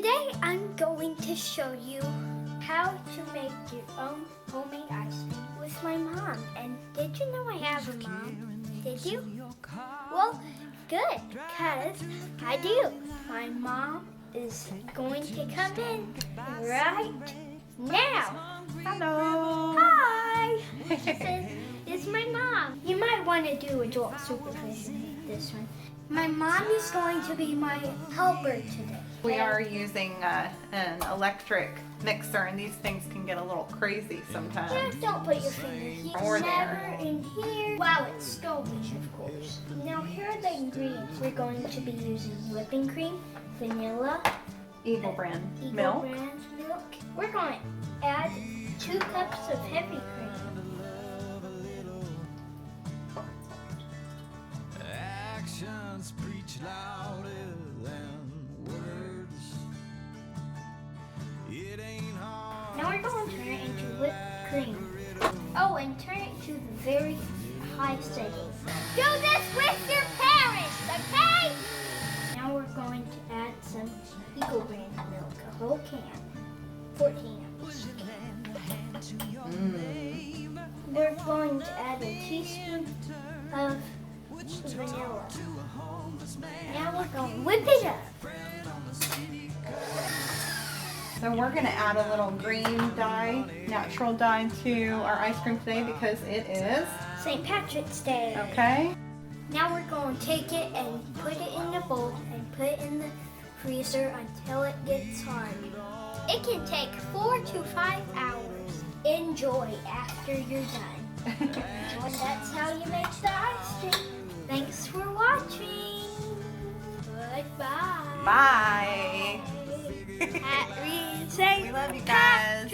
Today I'm going to show you how to make your own homemade ice cream with my mom. And did you know I have a mom? Did you? Well, good, because I do. My mom is going to come in right now. Hello. Hi. It's my mom. You might want to do adult supervision with this one. My mom is going to be my helper today. We are using an electric mixer, and these things can get a little crazy sometimes. Just don't put your finger here. Or Never there. in here. Wow, it's stovish, of course. Now here are the ingredients. We're going to be using whipping cream, vanilla, Eagle brand Eagle milk. brand milk. We're going to add 2 cups of heavy cream. Actions preach louder than words. It ain't hard. Now we're going to turn it into whipped cream. Oh, and turn it to the very high setting. Do this with your parents, okay? Now we're going to add some Eagle brand milk, a whole can, 14 ounces. We're going to add a teaspoon of vanilla. Now we're going to whip it up. So we're going to add a little green dye, natural dye, to our ice cream today because it is St. Patrick's Day. okay. Now we're going to take it and put it in the bowl and put it in the freezer until it gets hard. It can take 4 to 5 hours. Enjoy after you're done. And that's how you make the ice cream. Thanks for watching. Goodbye. Bye. At Reed, say We love you guys.